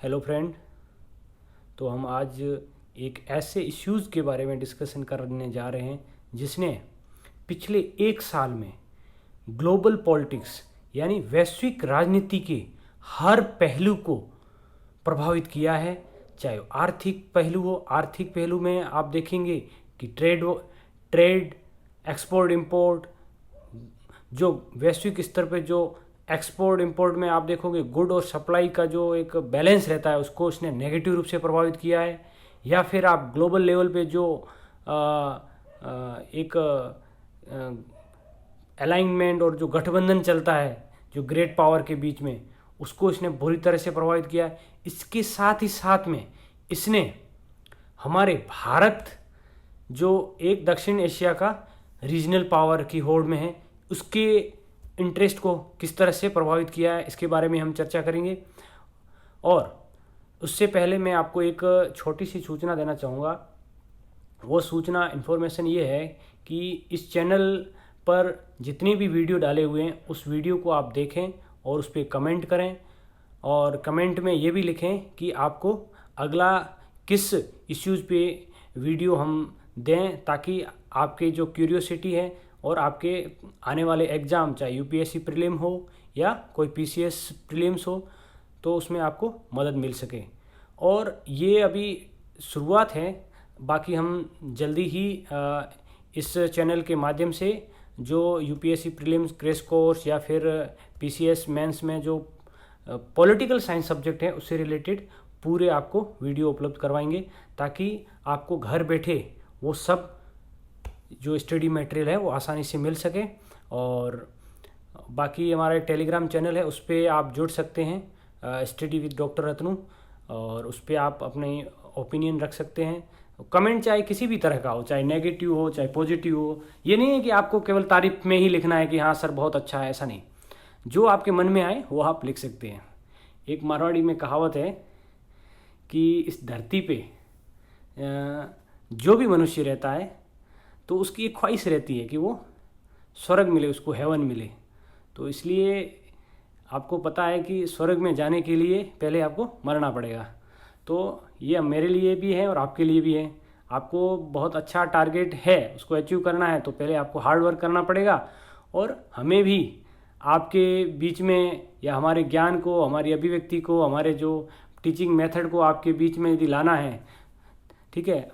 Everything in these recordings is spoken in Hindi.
Hello friend. तो हम आज एक ऐसे इश्यूज़ के बारे में डिस्कशन करने जा रहे हैं जिसने पिछले एक साल में ग्लोबल पॉलिटिक्स यानी वैश्विक राजनीति के हर पहलू को प्रभावित किया है। चाहे वो आर्थिक पहलू हो, आर्थिक पहलू में आप देखेंगे कि ट्रेड एक्सपोर्ट इंपोर्ट, जो वैश्विक स्तर पे जो एक्सपोर्ट इंपोर्ट में आप देखोगे गुड और सप्लाई का जो एक बैलेंस रहता है उसको उसने नेगेटिव रूप से प्रभावित किया है। या फिर आप ग्लोबल लेवल पे जो एक अलाइनमेंट और जो गठबंधन चलता है जो ग्रेट पावर के बीच में, उसको इसने बुरी तरह से प्रभावित किया है। इसके साथ ही साथ में इसने हमारे भारत जो एक दक्षिण एशिया का रीजनल पावर की होड़ में है उसके इंटरेस्ट को किस तरह से प्रभावित किया है, इसके बारे में हम चर्चा करेंगे। और उससे पहले मैं आपको एक छोटी सी सूचना देना चाहूँगा। वो सूचना इन्फॉर्मेशन ये है कि इस चैनल पर जितनी भी वीडियो डाले हुए हैं उस वीडियो को आप देखें और उस पर कमेंट करें, और कमेंट में ये भी लिखें कि आपको अगला किस इश्यूज़ पे वीडियो हम दें, ताकि आपके जो क्यूरियोसिटी है और आपके आने वाले एग्ज़ाम, चाहे यूपीएससी प्रीलिम हो या कोई पीसीएस प्रीलिम्स हो, तो उसमें आपको मदद मिल सके। और ये अभी शुरुआत है, बाकी हम जल्दी ही इस चैनल के माध्यम से जो यूपीएससी प्रीलिम्स क्रैश कोर्स या फिर पीसीएस मेंस में जो पॉलिटिकल साइंस सब्जेक्ट है उससे रिलेटेड पूरे आपको वीडियो उपलब्ध करवाएंगे, ताकि आपको घर बैठे वो सब जो स्टडी मटेरियल है वो आसानी से मिल सके। और बाकी हमारा टेलीग्राम चैनल है, उस पर आप जुड़ सकते हैं, स्टडी विद डॉक्टर रत्नू, और उस पर आप अपने ओपिनियन रख सकते हैं। कमेंट चाहे किसी भी तरह का हो, चाहे नेगेटिव हो चाहे पॉजिटिव हो। ये नहीं है कि आपको केवल तारीफ में ही लिखना है कि हाँ सर बहुत अच्छा है, ऐसा नहीं। जो आपके मन में आए वो आप लिख सकते हैं। एक मारवाड़ी में कहावत है कि इस धरती पे जो भी मनुष्य रहता है तो उसकी एक ख्वाहिश रहती है कि वो स्वर्ग मिले, उसको हेवन मिले। तो इसलिए आपको पता है कि स्वर्ग में जाने के लिए पहले आपको मरना पड़ेगा। तो ये मेरे लिए भी है और आपके लिए भी है। आपको बहुत अच्छा टारगेट है, उसको अचीव करना है तो पहले आपको हार्ड वर्क करना पड़ेगा। और हमें भी आपके बीच में या हमारे ज्ञान को, हमारी अभिव्यक्ति को, हमारे जो टीचिंग मेथड को आपके बीच में यदि लाना है, ठीक है,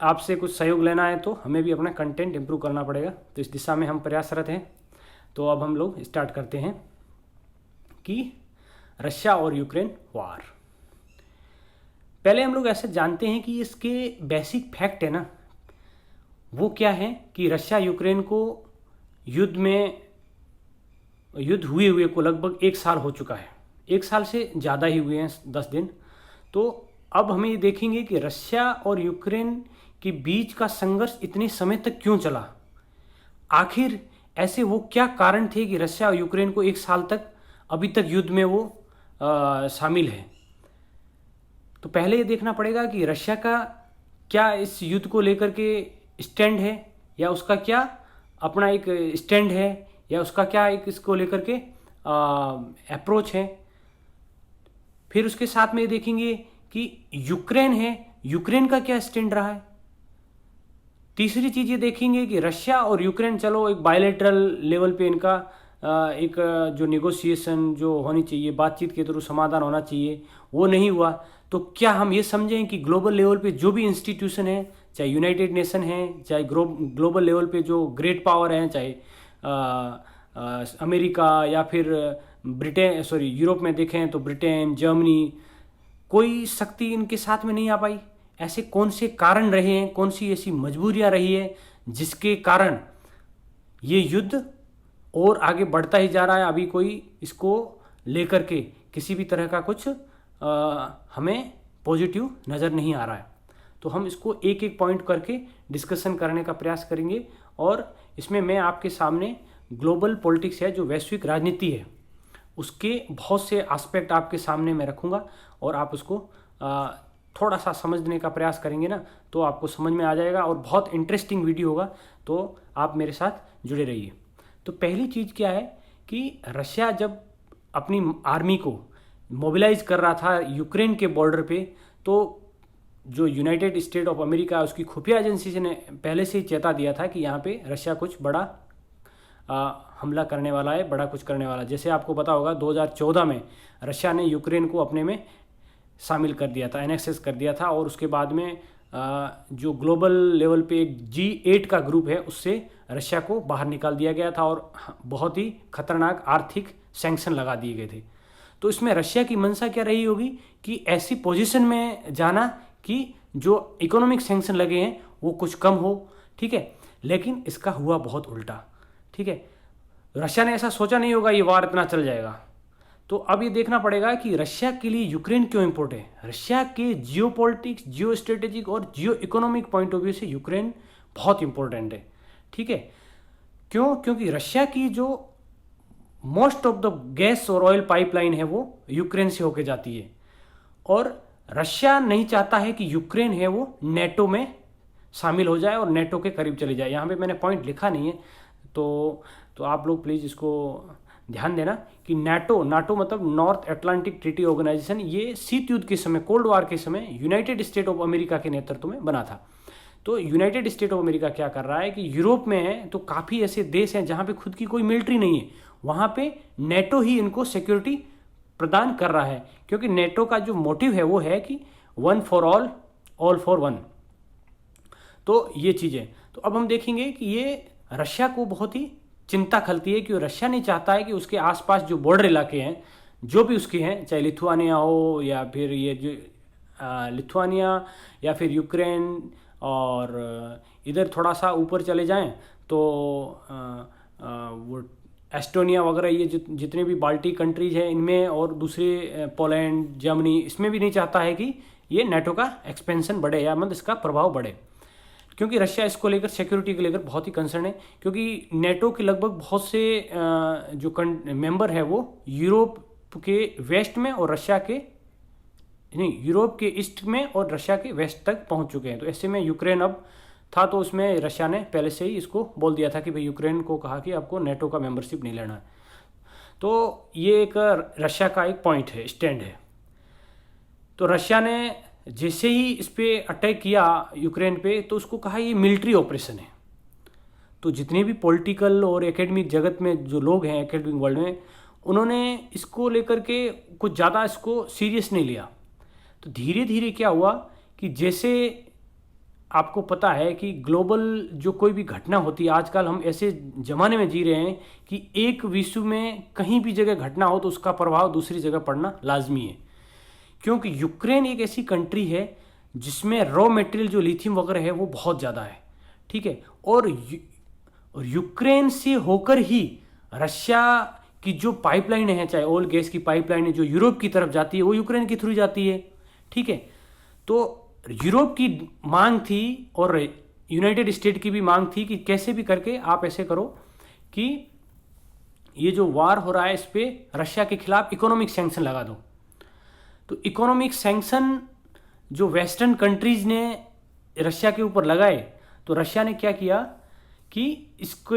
आपसे कुछ सहयोग लेना है तो हमें भी अपना कंटेंट इम्प्रूव करना पड़ेगा। तो इस दिशा में हम प्रयासरत हैं। तो अब हम लोग स्टार्ट करते हैं कि रशिया और यूक्रेन वार। पहले हम लोग ऐसे जानते हैं कि इसके बेसिक फैक्ट है ना, वो क्या है कि रशिया यूक्रेन को युद्ध हुए को लगभग एक साल हो चुका है। एक साल से ज़्यादा ही हुए हैं, 10 दिन। तो अब हम ये देखेंगे कि रशिया और यूक्रेन के बीच का संघर्ष इतने समय तक क्यों चला। आखिर ऐसे वो क्या कारण थे कि रशिया और यूक्रेन को एक साल तक अभी तक युद्ध में वो शामिल है। तो पहले ये देखना पड़ेगा कि रशिया का क्या इस युद्ध को लेकर के स्टैंड है, या उसका क्या अपना एक स्टैंड है, या उसका क्या एक इसको लेकर के अप्रोच है। फिर उसके साथ में ये देखेंगे कि यूक्रेन है, यूक्रेन का क्या स्टैंड रहा है। तीसरी चीज़ ये देखेंगे कि रशिया और यूक्रेन, चलो एक बायलैटरल लेवल पे इनका एक जो नेगोशिएशन जो होनी चाहिए, बातचीत के थ्रू समाधान होना चाहिए, वो नहीं हुआ। तो क्या हम ये समझें कि ग्लोबल लेवल पे जो भी इंस्टीट्यूशन है, चाहे यूनाइटेड नेशन है, चाहे ग्लोबल लेवल पे जो ग्रेट पावर हैं, चाहे अमेरिका या फिर यूरोप में देखें तो ब्रिटेन, जर्मनी, कोई शक्ति इनके साथ में नहीं आ पाई। ऐसे कौन से कारण रहे हैं, कौन सी ऐसी मजबूरियां रही है जिसके कारण ये युद्ध और आगे बढ़ता ही जा रहा है। अभी कोई इसको लेकर के किसी भी तरह का कुछ हमें पॉजिटिव नज़र नहीं आ रहा है। तो हम इसको एक एक पॉइंट करके डिस्कशन करने का प्रयास करेंगे। और इसमें मैं आपके सामने ग्लोबल पॉलिटिक्स है, जो वैश्विक राजनीति है, उसके बहुत से एस्पेक्ट आपके सामने मैं रखूँगा, और आप उसको थोड़ा सा समझने का प्रयास करेंगे ना तो आपको समझ में आ जाएगा और बहुत इंटरेस्टिंग वीडियो होगा। तो आप मेरे साथ जुड़े रहिए। तो पहली चीज़ क्या है कि रशिया जब अपनी आर्मी को मोबिलाइज कर रहा था यूक्रेन के बॉर्डर पे, तो जो यूनाइटेड स्टेट ऑफ अमेरिका उसकी खुफिया एजेंसी ने पहले से ही चेता दिया था कि यहाँ पे रशिया कुछ बड़ा हमला करने वाला है, बड़ा कुछ करने वाला है। जैसे आपको पता होगा 2014 में रशिया ने यूक्रेन को अपने में शामिल कर दिया था, एनेक्सेस कर दिया था, और उसके बाद में जो ग्लोबल लेवल पे एक G8 का ग्रुप है उससे रशिया को बाहर निकाल दिया गया था और बहुत ही खतरनाक आर्थिक सैंक्शन लगा दिए गए थे। तो इसमें रशिया की मंशा क्या रही होगी कि ऐसी पोजीशन में जाना कि जो इकोनॉमिक सैंक्शन लगे हैं वो कुछ कम हो, ठीक है। लेकिन इसका हुआ बहुत उल्टा, ठीक है। रशिया ने ऐसा सोचा नहीं होगा ये वार इतना चल जाएगा। तो अब ये देखना पड़ेगा कि रशिया के लिए यूक्रेन क्यों इम्पोर्टेंट है। रशिया के जियो पॉलिटिक्स, जियो स्ट्रेटेजिक और जियो इकोनॉमिक पॉइंट ऑफ व्यू से यूक्रेन बहुत इंपॉर्टेंट है, ठीक है। क्यों? क्योंकि रशिया की जो मोस्ट ऑफ द गैस और ऑयल पाइपलाइन है वो यूक्रेन से होके जाती है, और रशिया नहीं चाहता है कि यूक्रेन है वो नेटो में शामिल हो जाए और नेटो के करीब चले जाए। यहाँ पे मैंने पॉइंट लिखा नहीं है, तो आप लोग प्लीज़ इसको ध्यान देना कि नाटो मतलब नॉर्थ अटलांटिक ट्रीटी ऑर्गेनाइजेशन, ये शीत युद्ध के समय, कोल्ड वार के समय यूनाइटेड स्टेट ऑफ अमेरिका के नेतृत्व में बना था। तो यूनाइटेड स्टेट ऑफ अमेरिका क्या कर रहा है कि यूरोप में है तो काफ़ी ऐसे देश हैं जहाँ पे खुद की कोई मिलिट्री नहीं है, वहाँ पे नेटो ही इनको सिक्योरिटी प्रदान कर रहा है, क्योंकि नेटो का जो मोटिव है वो है कि one for all for one. तो ये चीज़ें, तो अब हम देखेंगे कि ये रशिया को बहुत ही चिंता खलती है कि रशिया नहीं चाहता है कि उसके आसपास जो बॉर्डर इलाके हैं जो भी उसके हैं, चाहे लिथुआनिया हो या फिर ये जो लिथुआनिया या फिर यूक्रेन, और इधर थोड़ा सा ऊपर चले जाएं तो वो एस्टोनिया वगैरह, ये जितने भी बाल्टी कंट्रीज हैं इनमें, और दूसरे पोलैंड, जर्मनी, इसमें भी नहीं चाहता है कि ये नेटो का एक्सपेंशन बढ़े या मतलब इसका प्रभाव बढ़े, क्योंकि रशिया इसको लेकर, सिक्योरिटी को लेकर बहुत ही कंसर्न है। क्योंकि नेटो के लगभग बहुत से जो मेंबर है वो यूरोप के वेस्ट में और रशिया के नहीं, यूरोप के ईस्ट में और रशिया के वेस्ट तक पहुंच चुके हैं। तो ऐसे में यूक्रेन अब था, तो उसमें रशिया ने पहले से ही इसको बोल दिया था कि भाई यूक्रेन को कहा कि आपको नेटो का मेंबरशिप नहीं लेना है। तो ये एक रशिया का एक पॉइंट है, स्टैंड है। तो रशिया ने जैसे ही इस पर अटैक किया यूक्रेन पे, तो उसको कहा ये मिलिट्री ऑपरेशन है। तो जितने भी पॉलिटिकल और एकेडमिक जगत में जो लोग हैं, एकेडमिक वर्ल्ड में, उन्होंने इसको लेकर के कुछ ज़्यादा इसको सीरियस नहीं लिया। तो धीरे धीरे क्या हुआ कि जैसे आपको पता है कि ग्लोबल जो कोई भी घटना होती है, आजकल हम ऐसे ज़माने में जी रहे हैं कि एक विश्व में कहीं भी जगह घटना हो तो उसका प्रभाव दूसरी जगह पड़ना लाजमी है। क्योंकि यूक्रेन एक ऐसी कंट्री है जिसमें रॉ मटेरियल जो लिथियम वगैरह है वो बहुत ज़्यादा है, ठीक है। और यूक्रेन से होकर ही रशिया की जो पाइपलाइन है, चाहे ऑयल गैस की पाइपलाइन है जो यूरोप की तरफ जाती है, वो यूक्रेन के थ्रू जाती है, ठीक है। तो यूरोप की मांग थी और यूनाइटेड स्टेट की भी मांग थी कि कैसे भी करके आप ऐसे करो कि ये जो वार हो रहा है इस पर रशिया के खिलाफ इकोनॉमिक सैंक्शन लगा दो। तो इकोनॉमिक सैंक्शन जो वेस्टर्न कंट्रीज ने रशिया के ऊपर लगाए, तो रशिया ने क्या किया कि इसको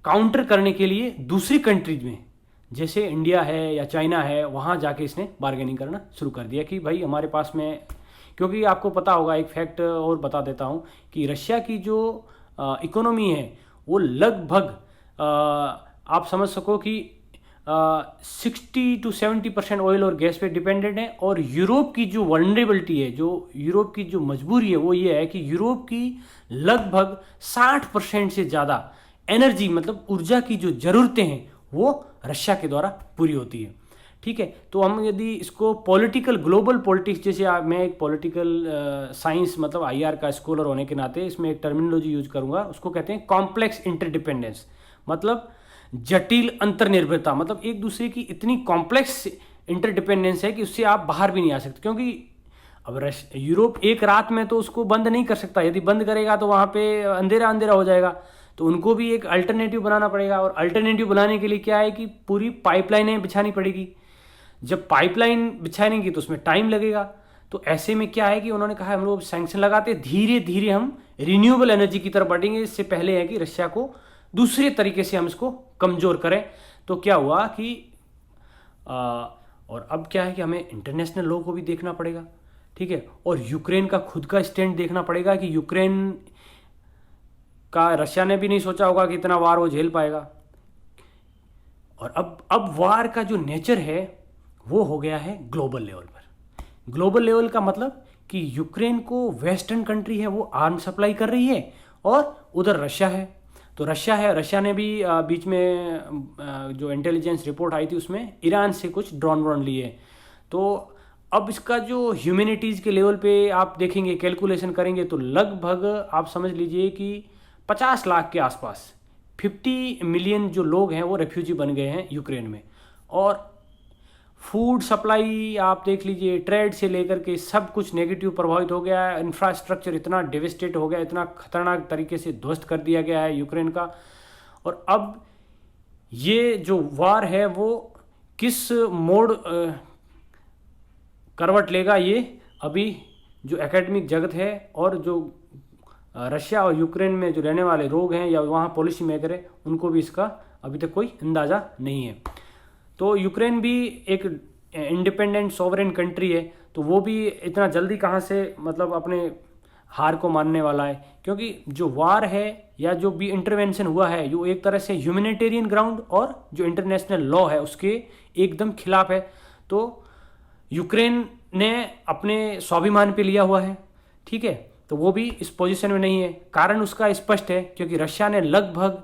काउंटर करने के लिए दूसरी कंट्रीज में, जैसे इंडिया है या चाइना है, वहाँ जाके इसने बार्गेनिंग करना शुरू कर दिया कि भाई हमारे पास में, क्योंकि आपको पता होगा, एक फैक्ट और बता देता हूँ कि रशिया की जो इकोनॉमी है वो लगभग आप समझ सको कि 60 to 70% ऑयल और गैस पे डिपेंडेंट है। और यूरोप की जो वल्नरेबिलिटी है, जो यूरोप की जो मजबूरी है वो ये है कि यूरोप की लगभग 60% से ज़्यादा एनर्जी, मतलब ऊर्जा की जो ज़रूरतें हैं वो रशिया के द्वारा पूरी होती है, ठीक है। तो हम यदि इसको पॉलिटिकल, ग्लोबल पॉलिटिक्स, जैसे मैं एक पॉलिटिकल साइंस मतलब IR का स्कॉलर होने के नाते इसमें एक टर्मिनोलॉजी यूज करूँगा, उसको कहते हैं कॉम्प्लेक्स इंटरडिपेंडेंस, मतलब जटिल अंतर्निर्भरता। मतलब एक दूसरे की इतनी कॉम्प्लेक्स इंटरडिपेंडेंस है कि उससे आप बाहर भी नहीं आ सकते। क्योंकि अब यूरोप एक रात में तो उसको बंद नहीं कर सकता, यदि बंद करेगा तो वहाँ पे अंधेरा अंधेरा हो जाएगा। तो उनको भी एक अल्टरनेटिव बनाना पड़ेगा, और अल्टरनेटिव बनाने के लिए क्या है कि पूरी पाइपलाइनें बिछानी पड़ेगी। जब पाइपलाइन बिछाएंगे तो उसमें टाइम लगेगा। तो ऐसे में क्या है कि उन्होंने कहा हम लोग सैंक्शन लगाते, धीरे धीरे हम रिन्यूएबल एनर्जी की तरफ बढ़ेंगे। इससे पहले है कि रशिया को दूसरे तरीके से हम इसको कमज़ोर करें। तो क्या हुआ कि और अब क्या है कि हमें इंटरनेशनल लॉ को भी देखना पड़ेगा, ठीक है, और यूक्रेन का खुद का स्टैंड देखना पड़ेगा कि यूक्रेन का रशिया ने भी नहीं सोचा होगा कि इतना वार वो झेल पाएगा। और अब वार का जो नेचर है वो हो गया है ग्लोबल लेवल पर। ग्लोबल लेवल का मतलब कि यूक्रेन को वेस्टर्न कंट्री है वो आर्म सप्लाई कर रही है, और उधर रशिया है। तो रशिया है, रशिया ने भी बीच में जो इंटेलिजेंस रिपोर्ट आई थी उसमें ईरान से कुछ ड्रोन व्रोन लिए। तो अब इसका जो ह्यूमैनिटीज़ के लेवल पे आप देखेंगे, कैलकुलेशन करेंगे, तो लगभग आप समझ लीजिए कि 50 लाख के आसपास 50 मिलियन जो लोग हैं वो रेफ्यूजी बन गए हैं यूक्रेन में। और फूड सप्लाई आप देख लीजिए, ट्रेड से लेकर के सब कुछ नेगेटिव प्रभावित हो गया है। इंफ्रास्ट्रक्चर इतना डेविस्टेट हो गया, इतना खतरनाक तरीके से ध्वस्त कर दिया गया है यूक्रेन का। और अब ये जो वार है वो किस मोड़ करवट लेगा, ये अभी जो एकेडमिक जगत है और जो रशिया और यूक्रेन में जो रहने वाले लोग हैं या वहाँ पॉलिसी मेकर है उनको भी इसका अभी तक कोई अंदाज़ा नहीं है। तो यूक्रेन भी एक इंडिपेंडेंट सॉवरेन कंट्री है, तो वो भी इतना जल्दी कहाँ से मतलब अपने हार को मानने वाला है, क्योंकि जो वार है या जो भी इंटरवेंशन हुआ है जो एक तरह से ह्यूमैनिटेरियन ग्राउंड और जो इंटरनेशनल लॉ है उसके एकदम खिलाफ है। तो यूक्रेन ने अपने स्वाभिमान पे लिया हुआ है, ठीक है, तो वो भी इस पोजीशन में नहीं है। कारण उसका स्पष्ट है, क्योंकि रशिया ने लगभग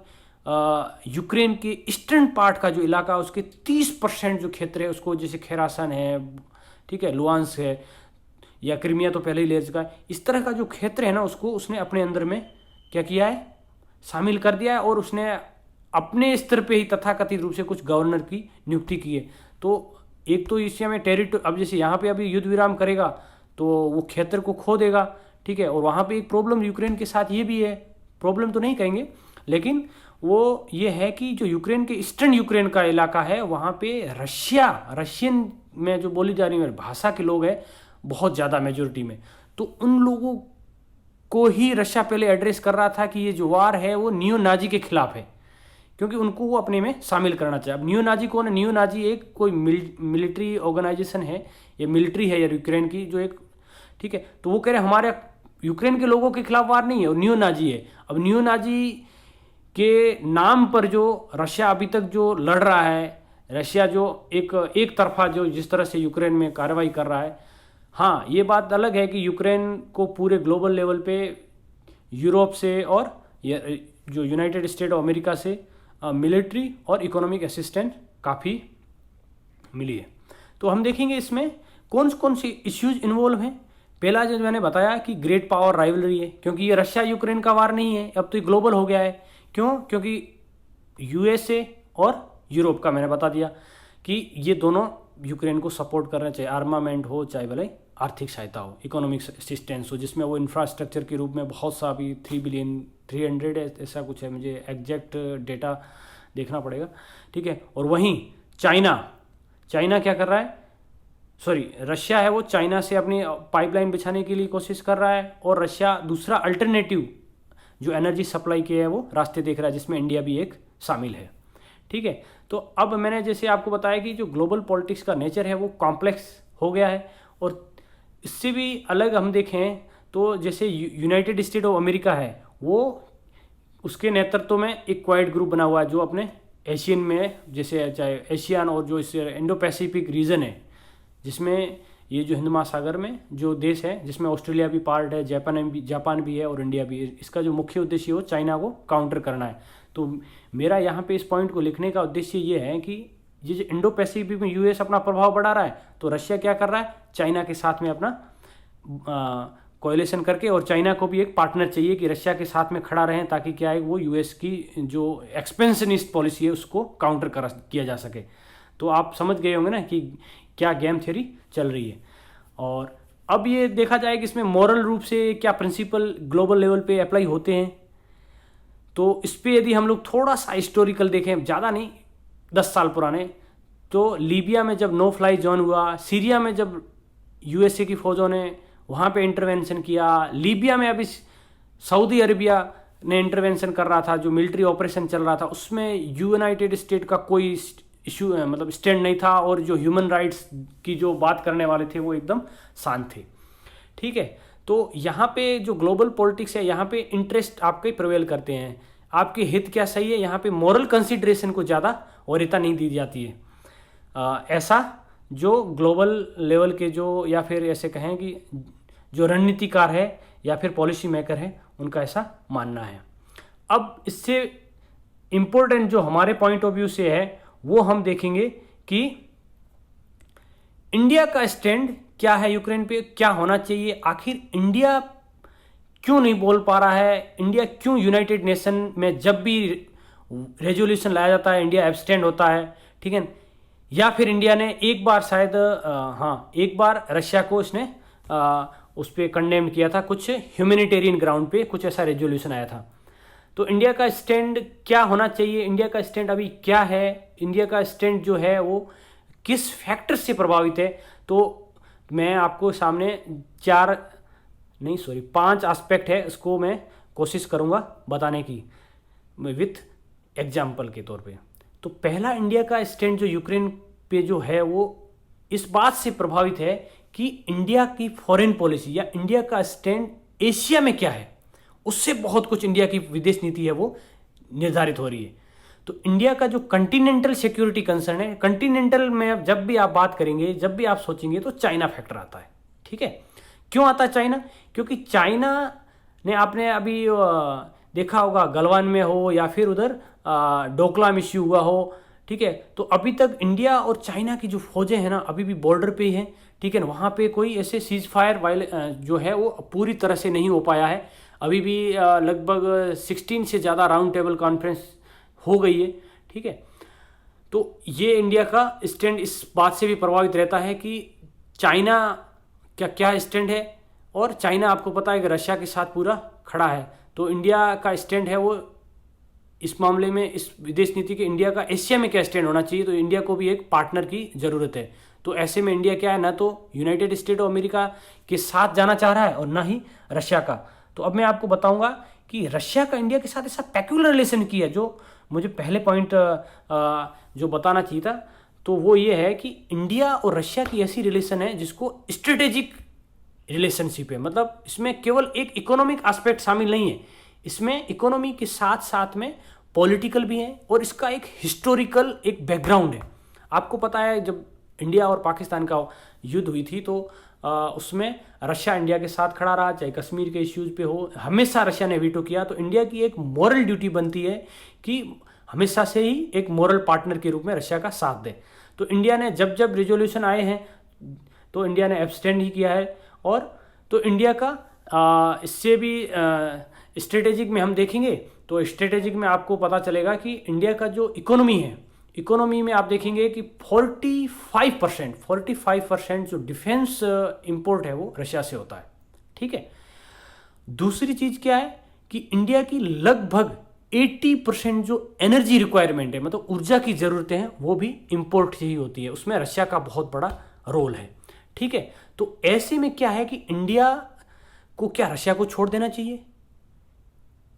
यूक्रेन के ईस्टर्न पार्ट का जो इलाका उसके 30% जो क्षेत्र है उसको, जैसे खेरासन है, ठीक है, लुहांस्क है, या क्रीमिया तो पहले ही ले चुका है, इस तरह का जो क्षेत्र है ना उसको उसने अपने अंदर में क्या किया है, शामिल कर दिया है। और उसने अपने स्तर पे ही तथाकथित रूप से कुछ गवर्नर की नियुक्ति की है। तो एक तो इससे में टेरिटोरी, अब जैसे यहाँ पे अभी युद्ध विराम करेगा तो वो क्षेत्र को खो देगा, ठीक है। और वहाँ पे एक प्रॉब्लम यूक्रेन के साथ ये भी है, प्रॉब्लम तो नहीं कहेंगे लेकिन वो ये है कि जो यूक्रेन के ईस्टर्न यूक्रेन का इलाका है वहाँ पे रशियन में जो बोली जा रही है भाषा के लोग हैं बहुत ज़्यादा मेजोरिटी में। तो उन लोगों को ही रशिया पहले एड्रेस कर रहा था कि ये जो वार है वो नियो नाजी के खिलाफ है, क्योंकि उनको वो अपने में शामिल करना चाहिए। अब नियो नाजी कौन है? नियो नाजी एक कोई मिलिट्री ऑर्गेनाइजेशन है, ये मिलिट्री है या यूक्रेन की जो एक, ठीक है। तो वो कह रहे हमारे यूक्रेन के लोगों के खिलाफ वार नहीं है, और नियो नाजी है। अब नियो नाजी के नाम पर जो रशिया अभी तक जो लड़ रहा है, रशिया जो एक तरफा जो जिस तरह से यूक्रेन में कार्रवाई कर रहा है, हाँ ये बात अलग है कि यूक्रेन को पूरे ग्लोबल लेवल पे यूरोप से और जो यूनाइटेड स्टेट ऑफ अमेरिका से मिलिट्री और इकोनॉमिक असिस्टेंस काफ़ी मिली है। तो हम देखेंगे इसमें कौन सी इश्यूज इन्वॉल्व हैं। पहला जो मैंने बताया कि ग्रेट पावर राइवलरी है, क्योंकि ये रशिया यूक्रेन का वार नहीं है, अब तो ये ग्लोबल हो गया है। क्यों? क्योंकि यूएसए और यूरोप का मैंने बता दिया कि ये दोनों यूक्रेन को सपोर्ट करना चाहिए, आर्मामेंट हो चाहे भले आर्थिक सहायता हो, इकोनॉमिक असिस्टेंस हो, जिसमें वो इंफ्रास्ट्रक्चर के रूप में बहुत सा अभी 3 बिलियन 300 ऐसा कुछ है, मुझे एग्जैक्ट डेटा देखना पड़ेगा, ठीक है। और वहीं चाइना क्या कर रहा है, रशिया है वो चाइना से अपनी पाइपलाइन बिछाने के लिए कोशिश कर रहा है, और रशिया दूसरा अल्टरनेटिव जो एनर्जी सप्लाई के है वो रास्ते देख रहा है, जिसमें इंडिया भी एक शामिल है, ठीक है। तो अब मैंने जैसे आपको बताया कि जो ग्लोबल पॉलिटिक्स का नेचर है वो कॉम्प्लेक्स हो गया है। और इससे भी अलग हम देखें तो जैसे यूनाइटेड स्टेट ऑफ अमेरिका है, वो उसके नेतृत्व में एक क्वाड ग्रुप बना हुआ है जो अपने एशियन में, जैसे चाहे एशियन और जो इस इंडो पैसिफिक रीजन है, जिसमें ये जो हिंद महासागर में जो देश है, जिसमें ऑस्ट्रेलिया भी पार्ट है, जापान भी है और इंडिया भी है, इसका जो मुख्य उद्देश्य हो चाइना को काउंटर करना है। तो मेरा यहाँ पे इस पॉइंट को लिखने का उद्देश्य ये है कि ये जो इंडो पैसिफिक में यूएस अपना प्रभाव बढ़ा रहा है, तो रशिया क्या कर रहा है, चाइना के साथ में अपना कोएलिशन करके, और चाइना को भी एक पार्टनर चाहिए कि रशिया के साथ में खड़ा रहें, ताकि क्या है वो यूएस की जो एक्सपेंशनिस्ट पॉलिसी है उसको काउंटर किया जा सके। तो आप समझ गए होंगे ना कि क्या गेम थ्योरी चल रही है। और अब ये देखा जाए कि इसमें मॉरल रूप से क्या प्रिंसिपल ग्लोबल लेवल पे अप्लाई होते हैं। तो इस पर यदि हम लोग थोड़ा सा हिस्टोरिकल देखें, ज़्यादा नहीं 10 साल पुराने, तो लीबिया में जब नो फ्लाई जोन हुआ, सीरिया में जब यूएसए की फ़ौजों ने वहाँ पे इंटरवेंशन किया, लीबिया में अभी सऊदी अरेबिया ने इंटरवेंशन कर रहा था, जो मिलिट्री ऑपरेशन चल रहा था उसमें यूनाइटेड स्टेट का कोई इशू मतलब स्टैंड नहीं था, और जो ह्यूमन राइट्स की जो बात करने वाले थे वो एकदम शांत थे। ठीक है, तो यहाँ पे जो ग्लोबल पॉलिटिक्स है, यहाँ पे इंटरेस्ट आपके प्रिवेल करते हैं, आपके हित क्या सही है, यहाँ पे मॉरल कंसिडरेशन को ज़्यादा वरीयता नहीं दी जाती है। ऐसा जो ग्लोबल लेवल के जो, या फिर ऐसे कहें कि जो रणनीतिकार है या फिर पॉलिसी मेकर है, उनका ऐसा मानना है। अब इससे इम्पोर्टेंट जो हमारे पॉइंट ऑफ व्यू से है वो हम देखेंगे कि इंडिया का स्टैंड क्या है यूक्रेन पे, क्या होना चाहिए, आखिर इंडिया क्यों नहीं बोल पा रहा है, इंडिया क्यों यूनाइटेड नेशन में जब भी रेजोल्यूशन लाया जाता है इंडिया एब्सटेंड होता है, ठीक है। या फिर इंडिया ने एक बार शायद एक बार रशिया को इसने उस पर कंडेम किया था, कुछ ह्यूमैनिटेरियन ग्राउंड पे कुछ ऐसा रेजोल्यूशन आया था। तो इंडिया का स्टैंड क्या होना चाहिए, इंडिया का स्टैंड अभी क्या है, इंडिया का स्टैंड जो है वो किस फैक्टर से प्रभावित है, तो मैं आपको सामने 5 एस्पेक्ट है, इसको मैं कोशिश करूँगा बताने की विथ एग्जाम्पल के तौर पे। तो पहला, इंडिया का स्टैंड जो यूक्रेन पे जो है वो इस बात से प्रभावित है कि इंडिया की फॉरेन पॉलिसी या इंडिया का स्टैंड एशिया में क्या है, उससे बहुत कुछ इंडिया की विदेश नीति है वो निर्धारित हो रही है। तो इंडिया का जो कंटिनेंटल सिक्योरिटी कंसर्न है, कंटिनेंटल में जब भी आप बात करेंगे, जब भी आप सोचेंगे तो चाइना फैक्टर आता है। ठीक है, क्यों आता है चाइना? क्योंकि चाइना ने आपने अभी देखा होगा, गलवान में हो या फिर उधर डोकलाम इश्यू हुआ हो, ठीक है, तो अभी तक इंडिया और चाइना की जो फौजें हैं ना अभी भी बॉर्डर पे ही हैं, ठीक है ना, वहाँ पे कोई ऐसे सीज फायर जो है वो पूरी तरह से नहीं हो पाया है। अभी भी लगभग 16 से ज़्यादा राउंड टेबल कॉन्फ्रेंस हो गई है, ठीक है। तो ये इंडिया का स्टैंड इस बात से भी प्रभावित रहता है कि चाइना क्या स्टैंड है, और चाइना आपको पता है कि रशिया के साथ पूरा खड़ा है। तो इंडिया का स्टैंड है वो इस मामले में, इस विदेश नीति के इंडिया का एशिया में क्या स्टैंड होना चाहिए, तो इंडिया को भी एक पार्टनर की ज़रूरत है। तो ऐसे में इंडिया क्या है, ना तो यूनाइटेड स्टेट ऑफ अमेरिका के साथ जाना चाह रहा है और ना ही रशिया का। तो अब मैं आपको बताऊंगा कि रशिया का इंडिया के साथ ऐसा पेक्युलर रिलेशन की है, जो मुझे पहले पॉइंट जो बताना चाहिए था, तो वो ये है कि इंडिया और रशिया की ऐसी रिलेशन है जिसको स्ट्रेटेजिक रिलेशनशिप है। मतलब इसमें केवल एक इकोनॉमिक एस्पेक्ट शामिल नहीं है, इसमें इकोनॉमी के साथ साथ में पॉलिटिकल भी है, और इसका एक हिस्टोरिकल एक बैकग्राउंड है। आपको पता है जब इंडिया और पाकिस्तान का युद्ध हुई थी तो उसमें रशिया इंडिया के साथ खड़ा रहा, चाहे कश्मीर के इश्यूज पे हो, हमेशा रशिया ने वीटो किया। तो इंडिया की एक मॉरल ड्यूटी बनती है कि हमेशा से ही एक मॉरल पार्टनर के रूप में रशिया का साथ दे। तो इंडिया ने जब जब रिजोल्यूशन आए हैं तो इंडिया ने एब्सटेंड ही किया है। और तो इंडिया का इससे भी स्ट्रेटेजिक में हम देखेंगे तो स्ट्रेटेजिक में आपको पता चलेगा कि इंडिया का जो इकोनॉमी है, इकोनॉमी में आप देखेंगे कि 45% जो डिफेंस इंपोर्ट है वो रशिया से होता है। ठीक है, दूसरी चीज क्या है कि इंडिया की लगभग 80% जो एनर्जी रिक्वायरमेंट है, मतलब ऊर्जा की जरूरतें हैं, वो भी इंपोर्ट से ही होती है, उसमें रशिया का बहुत बड़ा रोल है। ठीक है, तो ऐसे में क्या है कि इंडिया को क्या रशिया को छोड़ देना चाहिए,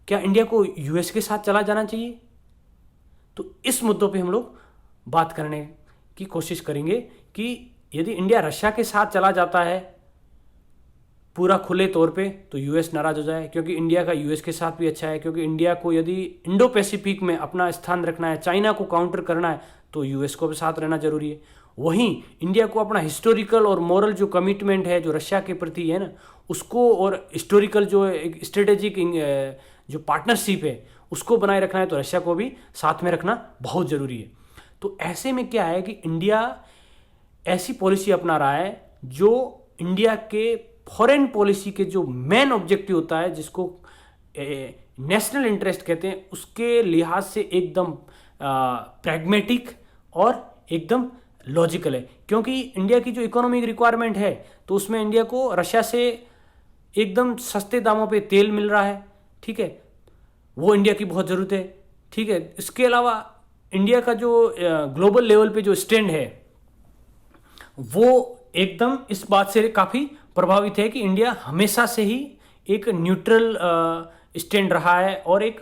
क्या इंडिया को यूएस के साथ चला जाना चाहिए? तो इस मुद्दों पे हम लोग बात करने की कोशिश करेंगे कि यदि इंडिया रशिया के साथ चला जाता है पूरा खुले तौर पे तो यूएस नाराज हो जाए, क्योंकि इंडिया का यूएस के साथ भी अच्छा है, क्योंकि इंडिया को यदि इंडो पैसिफिक में अपना स्थान रखना है, चाइना को काउंटर करना है, तो यूएस को भी साथ रहना जरूरी है। वहीं इंडिया को अपना हिस्टोरिकल और मॉरल जो कमिटमेंट है जो रशिया के प्रति है ना, उसको, और हिस्टोरिकल जो एक स्ट्रेटेजिक जो पार्टनरशिप है उसको बनाए रखना है, तो रशिया को भी साथ में रखना बहुत ज़रूरी है। तो ऐसे में क्या है कि इंडिया ऐसी पॉलिसी अपना रहा है जो इंडिया के फॉरेन पॉलिसी के जो मेन ऑब्जेक्टिव होता है, जिसको नेशनल इंटरेस्ट कहते हैं, उसके लिहाज से एकदम प्रैग्मेटिक और एकदम लॉजिकल है। क्योंकि इंडिया की जो इकोनॉमिक रिक्वायरमेंट है तो उसमें इंडिया को रशिया से एकदम सस्ते दामों पे तेल मिल रहा है, ठीक है, वो इंडिया की बहुत ज़रूरत है। ठीक है, इसके अलावा इंडिया का जो ग्लोबल लेवल पे जो स्टैंड है वो एकदम इस बात से काफ़ी प्रभावित है कि इंडिया हमेशा से ही एक न्यूट्रल स्टैंड रहा है और एक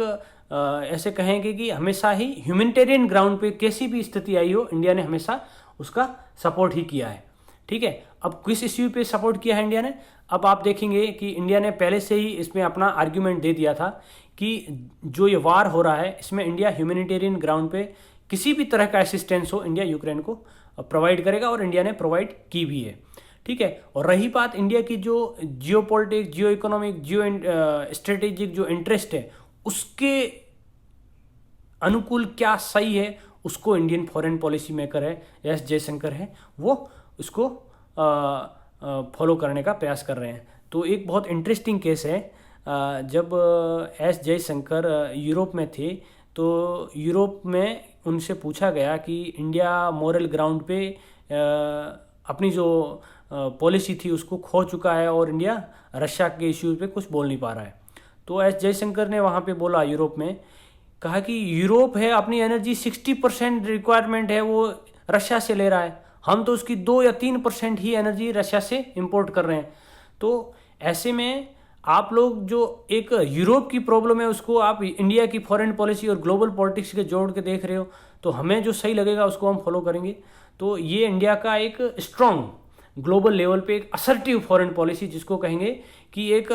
ऐसे कहेंगे कि हमेशा ही ह्यूमैनिटेरियन ग्राउंड पे कैसी भी स्थिति आई हो, इंडिया ने हमेशा उसका सपोर्ट ही किया है। ठीक है, अब किस इश्यू पे सपोर्ट किया है इंडिया ने? अब आप देखेंगे कि इंडिया ने पहले से ही इसमें अपना आर्ग्यूमेंट दे दिया था कि जो ये वार हो रहा है इसमें इंडिया ह्यूमैनिटेरियन ग्राउंड पे किसी भी तरह का असिस्टेंस हो, इंडिया यूक्रेन को प्रोवाइड करेगा, और इंडिया ने प्रोवाइड की भी है। ठीक है, और रही बात इंडिया की जो जियो पॉलिटिक्स, जियो इकोनॉमिक, जियो स्ट्रेटेजिक जो इंटरेस्ट है उसके अनुकूल क्या सही है, उसको इंडियन फॉरेन पॉलिसी मेकर है एस जयशंकर है, वो उसको फॉलो करने का प्रयास कर रहे हैं। तो एक बहुत इंटरेस्टिंग केस है, जब एस जयशंकर यूरोप में थे तो यूरोप में उनसे पूछा गया कि इंडिया मॉरल ग्राउंड पे अपनी जो पॉलिसी थी उसको खो चुका है और इंडिया रशिया के इश्यूज पे कुछ बोल नहीं पा रहा है। तो एस जयशंकर ने वहाँ पे बोला, यूरोप में कहा कि यूरोप है अपनी एनर्जी 60% रिक्वायरमेंट है वो रशिया से ले रहा है, हम तो उसकी 2 या 3% ही एनर्जी रशिया से इंपोर्ट कर रहे हैं। तो ऐसे में आप लोग जो एक यूरोप की प्रॉब्लम है उसको आप इंडिया की फॉरेन पॉलिसी और ग्लोबल पॉलिटिक्स के जोड़ के देख रहे हो, तो हमें जो सही लगेगा उसको हम फॉलो करेंगे। तो ये इंडिया का एक स्ट्रॉन्ग ग्लोबल लेवल पे एक असर्टिव फॉरेन पॉलिसी, जिसको कहेंगे कि एक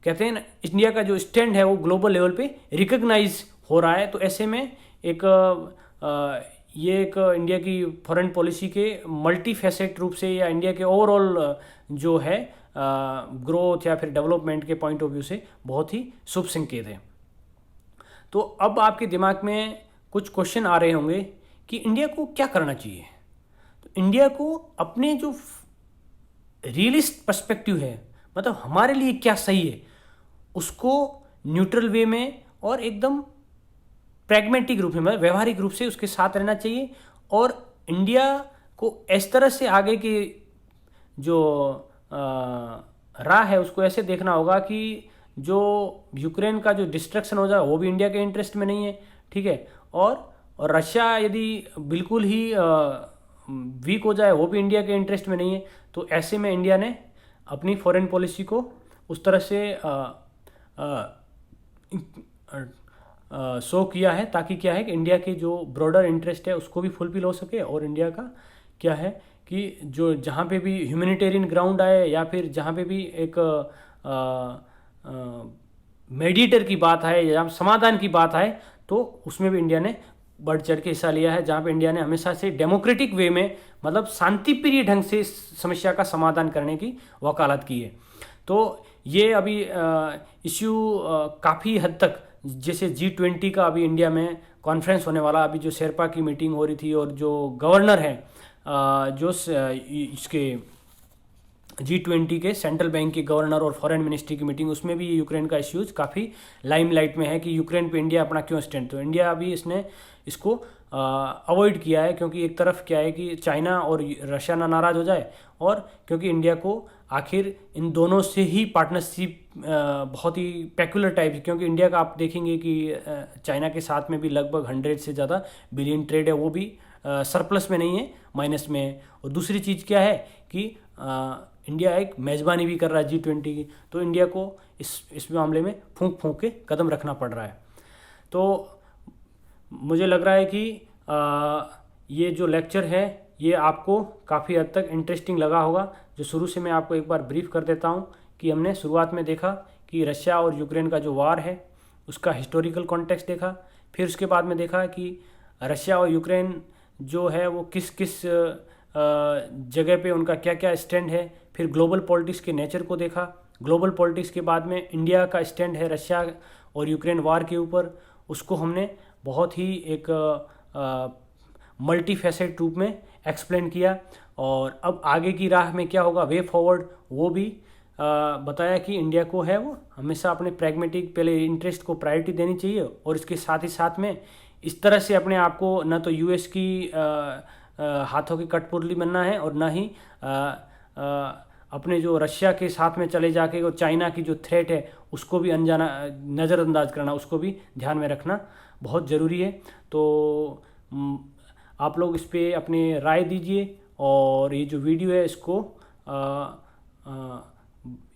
कहते हैं ना, इंडिया का जो स्टैंड है वो ग्लोबल लेवल पे रिकग्नाइज हो रहा है। तो ऐसे में एक ये एक इंडिया की फॉरेन पॉलिसी के मल्टी फैसेट रूप से या इंडिया के ओवरऑल जो है ग्रोथ या फिर डेवलपमेंट के पॉइंट ऑफ व्यू से बहुत ही शुभ संकेत है। तो अब आपके दिमाग में कुछ क्वेश्चन आ रहे होंगे कि इंडिया को क्या करना चाहिए। तो इंडिया को अपने जो रियलिस्ट पर्सपेक्टिव है, मतलब हमारे लिए क्या सही है, उसको न्यूट्रल वे में और एकदम प्रैग्मेटिक रूप में, मतलब व्यवहारिक रूप से उसके साथ रहना चाहिए। और इंडिया को इस तरह से आगे की जो राह है उसको ऐसे देखना होगा कि जो यूक्रेन का जो डिस्ट्रक्शन हो जाए वो भी इंडिया के इंटरेस्ट में नहीं है। ठीक है, और रशिया यदि बिल्कुल ही वीक हो जाए वो भी इंडिया के इंटरेस्ट में नहीं है। तो ऐसे में इंडिया ने अपनी फॉरेन पॉलिसी को उस तरह से शो किया है ताकि क्या है कि इंडिया के जो ब्रॉडर इंटरेस्ट है उसको भी फुलफिल हो सके, और इंडिया का क्या है कि जो जहाँ पे भी ह्यूमैनिटेरियन ग्राउंड आए या फिर जहाँ पे भी एक मेडिएटर की बात है या समाधान की बात है तो उसमें भी इंडिया ने बढ़ चढ़ के हिस्सा लिया है, जहाँ पे इंडिया ने हमेशा से डेमोक्रेटिक वे में, मतलब शांतिप्रिय ढंग से समस्या का समाधान करने की वकालत की है। तो ये अभी इश्यू काफ़ी हद तक, जैसे G20 का अभी इंडिया में कॉन्फ्रेंस होने वाला, अभी जो शेरपा की मीटिंग हो रही थी और जो गवर्नर है जो इसके G20 के सेंट्रल बैंक के गवर्नर और फॉरेन मिनिस्ट्री की मीटिंग, उसमें भी यूक्रेन का इश्यूज काफ़ी लाइमलाइट में है कि यूक्रेन पे इंडिया अपना क्यों स्टैंड। तो इंडिया अभी इसने इसको अवॉइड किया है, क्योंकि एक तरफ क्या है कि चाइना और रशिया ना नाराज़ हो जाए, और क्योंकि इंडिया को आखिर इन दोनों से ही पार्टनरशिप बहुत ही पेक्युलर टाइप है, क्योंकि इंडिया का आप देखेंगे कि चाइना के साथ में भी लगभग 100 से ज़्यादा बिलियन ट्रेड है, वो भी सरप्लस में नहीं है, माइनस में है। और दूसरी चीज़ क्या है कि इंडिया एक मेज़बानी भी कर रहा है G20 की, तो इंडिया को इस मामले में फूंक फूंक के कदम रखना पड़ रहा है। तो मुझे लग रहा है कि ये जो लेक्चर है ये आपको काफ़ी हद तक इंटरेस्टिंग लगा होगा। जो शुरू से मैं आपको एक बार ब्रीफ कर देता हूँ कि हमने शुरुआत में देखा कि रशिया और यूक्रेन का जो वार है उसका हिस्टोरिकल कॉन्टेक्स्ट देखा, फिर उसके बाद में देखा कि रशिया और यूक्रेन जो है वो किस किस जगह पे उनका क्या क्या स्टैंड है, फिर ग्लोबल पॉलिटिक्स के नेचर को देखा। ग्लोबल पॉलिटिक्स के बाद में इंडिया का स्टैंड है रशिया और यूक्रेन वार के ऊपर, उसको हमने बहुत ही एक मल्टी फैसेट रूप में एक्सप्लेन किया। और अब आगे की राह में क्या होगा, वे फॉरवर्ड, वो भी बताया कि इंडिया को है वो हमेशा अपने प्रैग्मेटिक पहले इंटरेस्ट को प्रायोरिटी देनी चाहिए, और इसके साथ ही साथ में इस तरह से अपने आप को न तो यूएस की हाथों की कठपुतली बनना है और ना ही अपने जो रशिया के साथ में चले जाके और चाइना की जो थ्रेट है उसको भी अनजाना नज़रअंदाज करना, उसको भी ध्यान में रखना बहुत ज़रूरी है। तो आप लोग इस पर अपनी राय दीजिए, और ये जो वीडियो है इसको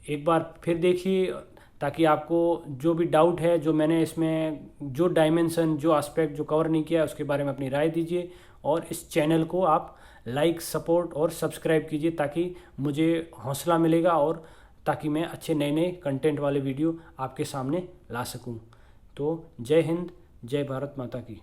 एक बार फिर देखिए ताकि आपको जो भी डाउट है, जो मैंने इसमें जो डायमेंशन, जो एस्पेक्ट जो कवर नहीं किया, उसके बारे में अपनी राय दीजिए। और इस चैनल को आप लाइक, सपोर्ट और सब्सक्राइब कीजिए ताकि मुझे हौसला मिलेगा और ताकि मैं अच्छे नए नए कंटेंट वाले वीडियो आपके सामने ला सकूं। तो जय हिंद, जय भारत माता की।